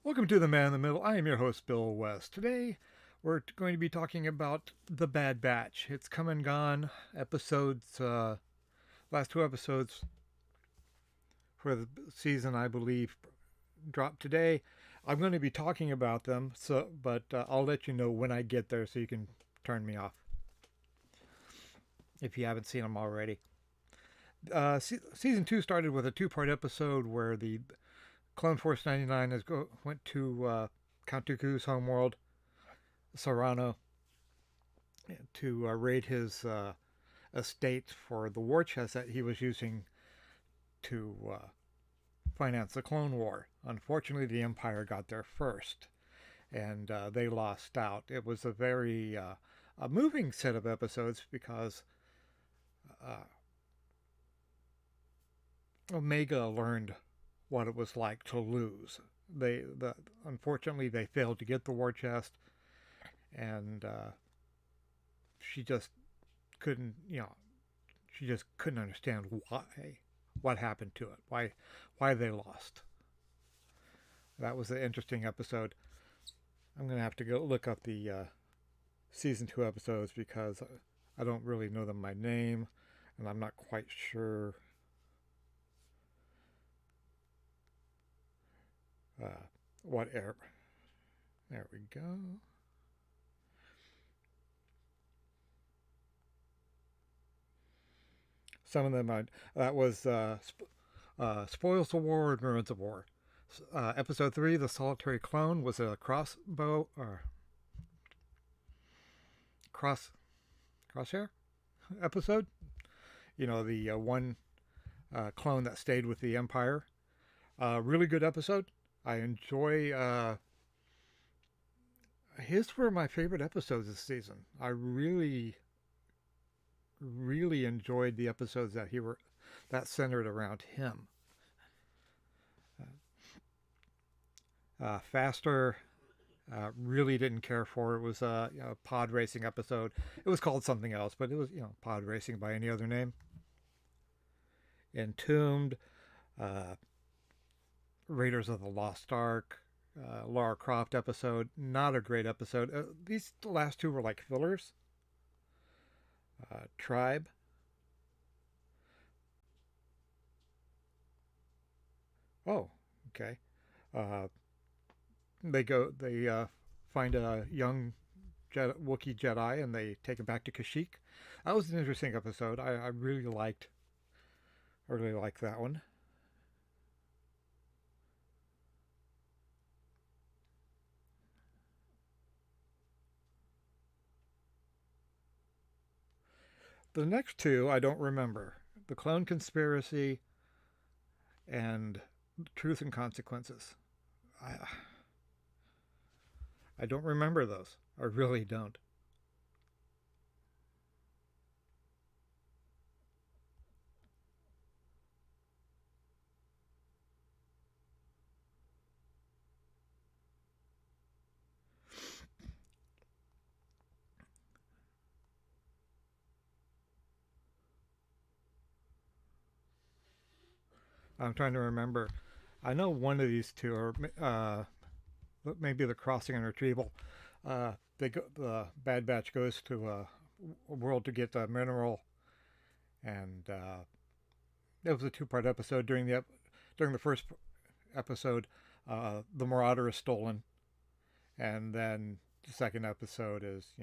Welcome to The Man in the Middle. I am your host, Bill West. Today, we're going to be talking about The Bad Batch. It's come and gone. Last two episodes for the season, I believe, dropped today. I'm going to be talking about them, but I'll let you know when I get there so you can turn me off if you haven't seen them already. Season 2 started with a two-part episode where the Clone Force 99 went to Count Dooku's homeworld, Serrano, to raid his estate for the war chest that he was using to finance the Clone War. Unfortunately, the Empire got there first, and they lost out. It was a very a moving set of episodes because uh, Omega learned what it was like to lose. Unfortunately they failed to get the war chest, and she just couldn't, she just couldn't understand what happened to it, why they lost. That was an interesting episode. I'm gonna have to go look up the season 2 episodes because I don't really know them by name, and I'm not quite sure uh, what air. There we go. Some of them that was Spoils of War and Ruins of War. Episode 3, The Solitary Clone, was a crossbow or crosshair episode. The one clone that stayed with the Empire. Really good episode. I enjoy. His were my favorite episodes this season. I really enjoyed the episodes that centered around him. Faster, really didn't care for. It was a pod racing episode. It was called something else, but it was pod racing by any other name. Entombed, uh, Raiders of the Lost Ark, Lara Croft episode. Not a great episode. These last two were like fillers. Tribe. Oh, okay. Uh, they find a young Wookiee Jedi and they take him back to Kashyyyk. That was an interesting episode. I really liked that one. The next two I don't remember. The Clone Conspiracy and Truth and Consequences. I I don't remember those. I really don't. I'm trying to remember. I know one of these two are maybe the Crossing and Retrieval. The Bad Batch goes to a world to get a mineral, and it was a two-part episode. During the first episode, the Marauder is stolen, and then the second episode is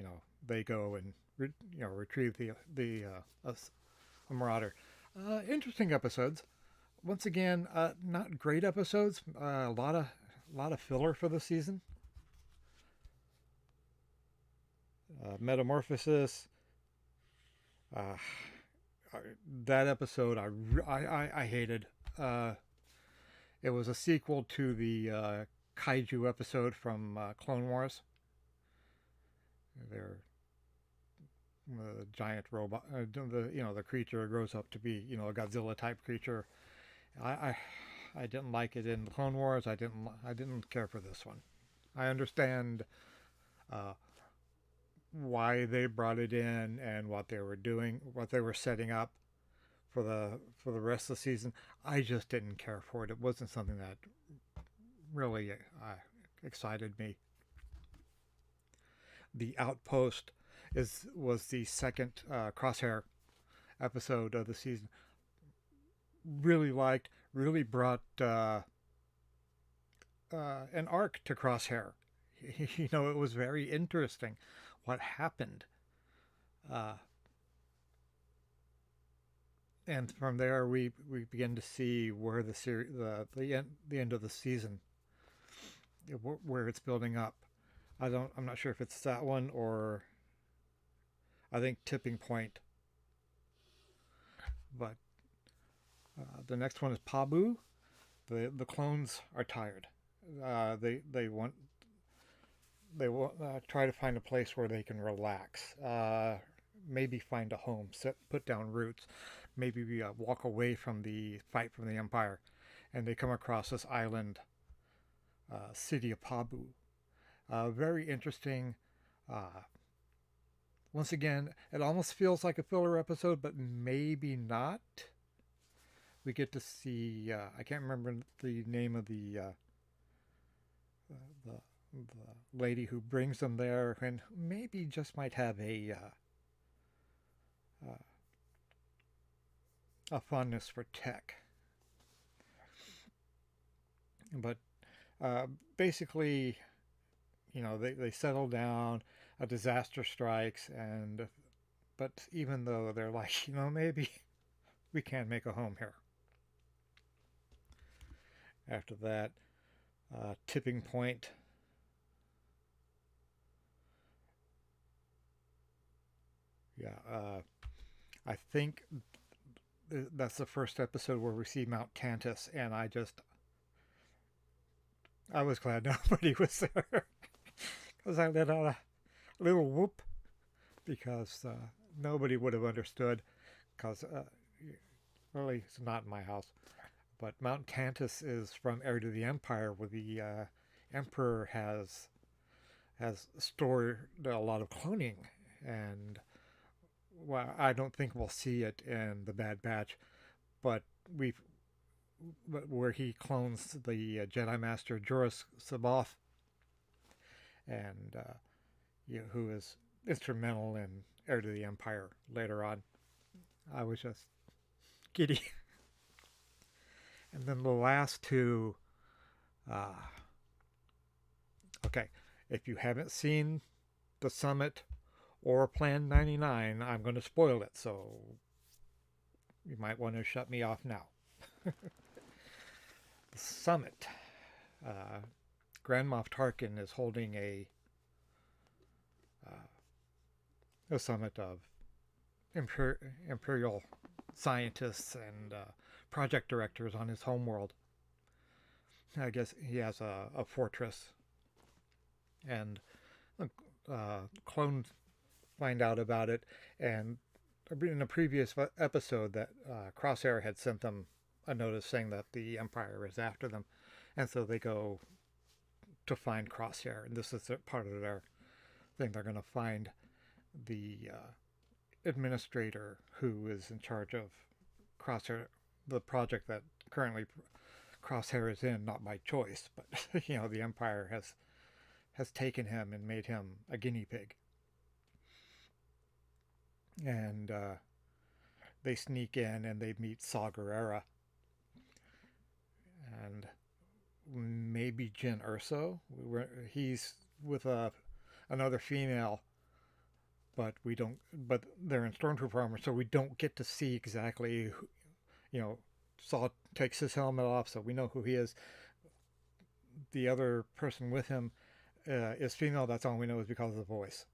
they go and retrieve the Marauder. Interesting episodes. Once again, not great episodes. A lot of filler for the season. Metamorphosis. Uh, that episode I hated. Uh, it was a sequel to the kaiju episode from Clone Wars. They're the giant robot. The creature grows up to be a Godzilla type creature. I, I I didn't like it in the Clone Wars. I didn't care for this one. I understand uh, why they brought it in and what they were doing, what they were setting up for the rest of the season. I just didn't care for it. It wasn't something that really excited me. The Outpost was the second Crosshair episode of the season. Really liked, really brought an arc to Crosshair. You know, it was very interesting what happened. Uh, and from there, we begin to see where the end of the season, where it's building up. I'm not sure if it's that one or I think Tipping Point. But the next one is Pabu. The clones are tired. They want try to find a place where they can relax. Maybe find a home, put down roots. Maybe walk away from the fight from the Empire, and they come across this island, city of Pabu. Very interesting. Uh, Once again, it almost feels like a filler episode, but maybe not. We get to see. I can't remember the name of the the lady who brings them there, and maybe just might have a fondness for tech. But uh, basically, you know, they settle down. A disaster strikes, and but even though they're like, you know, maybe we can't make a home here. After that, Tipping Point. Yeah, I think that's the first episode where we see Mount Tantus, and I was glad nobody was there because I let out a little whoop because nobody would have understood because really it's not in my house. But Mount Tantus is from Heir to the Empire, where the Emperor has stored a lot of cloning, and well, I don't think we'll see it in the Bad Batch, but we've where he clones the Jedi Master Joruus C'baoth, and who is instrumental in Heir to the Empire later on. I was just giddy. And then the last two, uh, okay, if you haven't seen The Summit or Plan 99, I'm going to spoil it, so you might want to shut me off now. The Summit. Uh, Grand Moff Tarkin is holding a summit of Imperial scientists and project directors on his homeworld. I guess he has a fortress, and clones find out about it. And in a previous episode, that Crosshair had sent them a notice saying that the Empire is after them, and so they go to find Crosshair. And this is part of their thing. They're going to find the administrator who is in charge of Crosshair, the project that currently Crosshair is in, not by choice, but you know, the Empire has taken him and made him a guinea pig. And they sneak in and they meet Saw Gerrera and maybe Jyn Erso. He's with another female, but we don't. But they're in stormtrooper armor, so we don't get to see exactly. You know, Saw takes his helmet off, so we know who he is. The other person with him is female. That's all we know is because of the voice.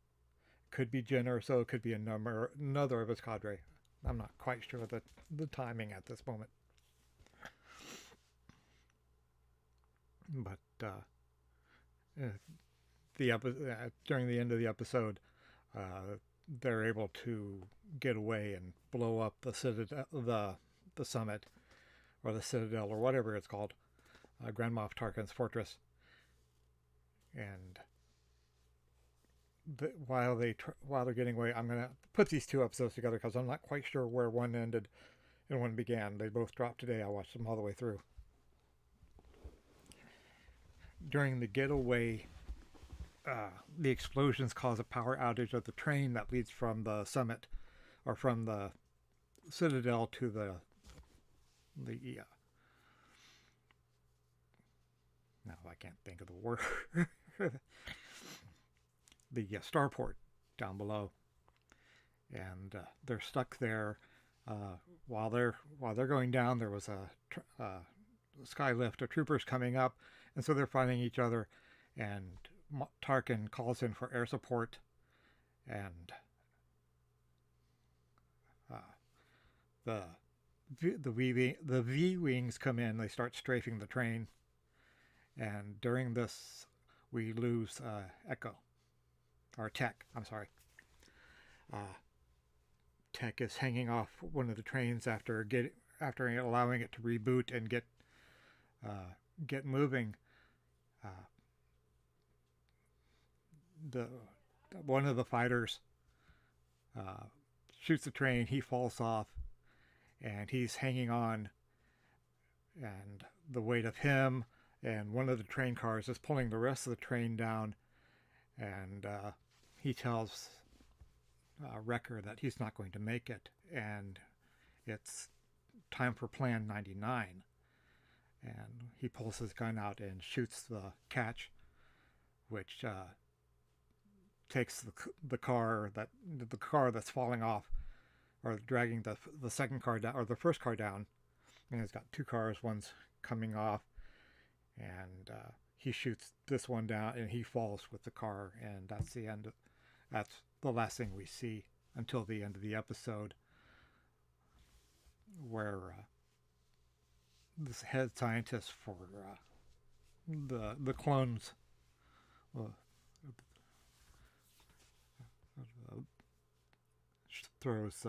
Could be Jyn Erso, it could be another of his cadre. I'm not quite sure of the timing at this moment. But during the end of the episode, they're able to get away and blow up the citadel, the summit, or the citadel, or whatever it's called, Grand Moff Tarkin's fortress. And while they're getting away, I'm gonna put these two episodes together because I'm not quite sure where one ended and one began. They both dropped today. I watched them all the way through. during the getaway, the explosions cause a power outage of the train that leads from the summit or from the citadel to the now I can't think of the word the starport down below, and they're stuck there. While they're going down, there was skylift of troopers coming up, and so they're fighting each other. And Tarkin calls in for air support, and uh, the the V wings come in. They start strafing the train, and during this, we lose Echo or Tech. I'm sorry. Uh, Tech is hanging off one of the trains after allowing it to reboot and get moving. Uh, the One of the fighters shoots the train. He falls off, and he's hanging on. And the weight of him and one of the train cars is pulling the rest of the train down. And he tells Wrecker that he's not going to make it, and it's time for Plan 99. And he pulls his gun out and shoots the catch, which takes the car that's falling off, or dragging the second car down, or the first car down. And it's got two cars, one's coming off, and he shoots this one down, and he falls with the car, and that's the end. That's the last thing we see until the end of the episode, where this head scientist for the clones throws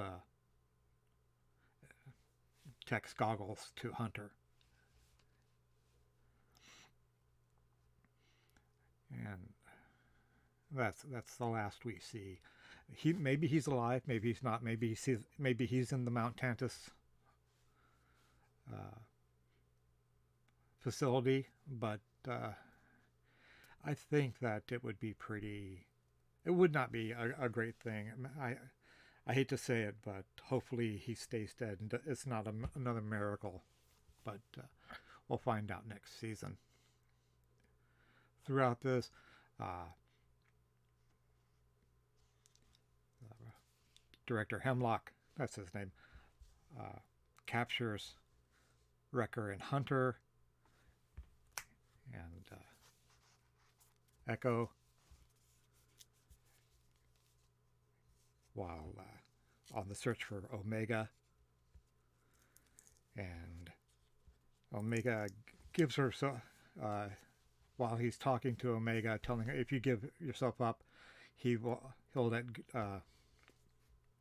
Tech's goggles to Hunter, and that's the last we see. Maybe he's alive, maybe he's not, maybe he's in the Mount Tantus facility, but I think that it would not be a great thing. I hate to say it, but hopefully he stays dead and it's not another miracle. But we'll find out next season. Throughout this, Director Hemlock, that's his name, captures Wrecker and Hunter, and Echo, while on the search for Omega. And Omega gives her while he's talking to Omega, telling her, if you give yourself up, he'll let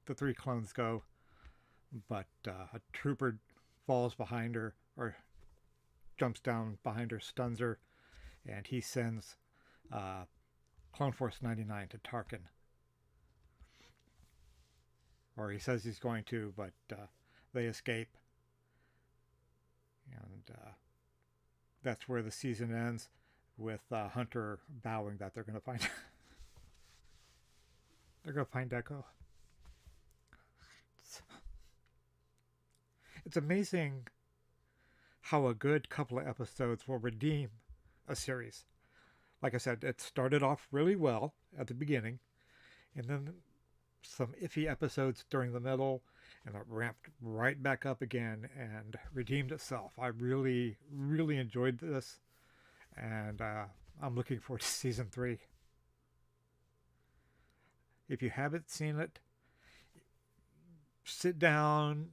the three clones go. But a trooper falls behind her, or jumps down behind her, stuns her, and he sends Clone Force 99 to Tarkin. Or he says he's going to, but they escape. And that's where the season ends, with Hunter vowing that they're going to find Echo. It's amazing how a good couple of episodes will redeem a series. Like I said, it started off really well at the beginning, and then some iffy episodes during the middle, and it ramped right back up again and redeemed itself. I really, really enjoyed this, and I'm looking forward to season 3. If you haven't seen it, sit down,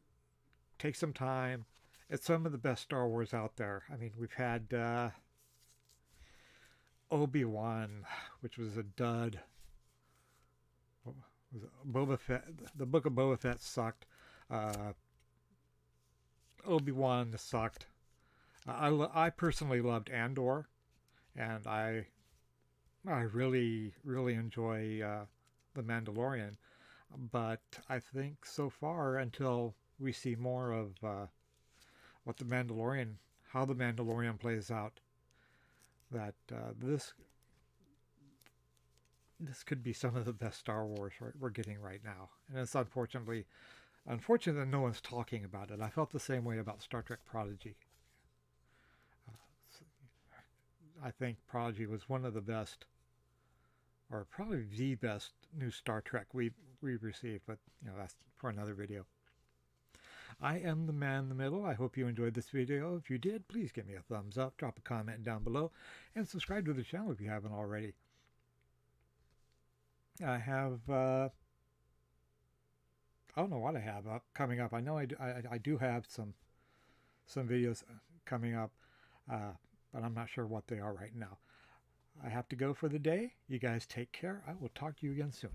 take some time. It's some of the best Star Wars out there. I mean, we've had Obi-Wan, which was a dud. Boba Fett, the Book of Boba Fett sucked. Obi-Wan sucked. I personally loved Andor, and I really, really enjoy The Mandalorian. But I think so far, until we see more of how the Mandalorian plays out, that this could be some of the best Star Wars we're getting right now, and it's unfortunate that no one's talking about it. I felt the same way about Star Trek Prodigy. I think Prodigy was one of the best, or probably the best new Star Trek we've received, but that's for another video. I am the man in the middle. I hope you enjoyed this video. If you did, please give me a thumbs up, drop a comment down below, and subscribe to the channel if you haven't already. I have I don't know what I have coming up. I know I do have some videos coming up, but I'm not sure what they are right now. I have to go for the day. You guys take care. I will talk to you again soon.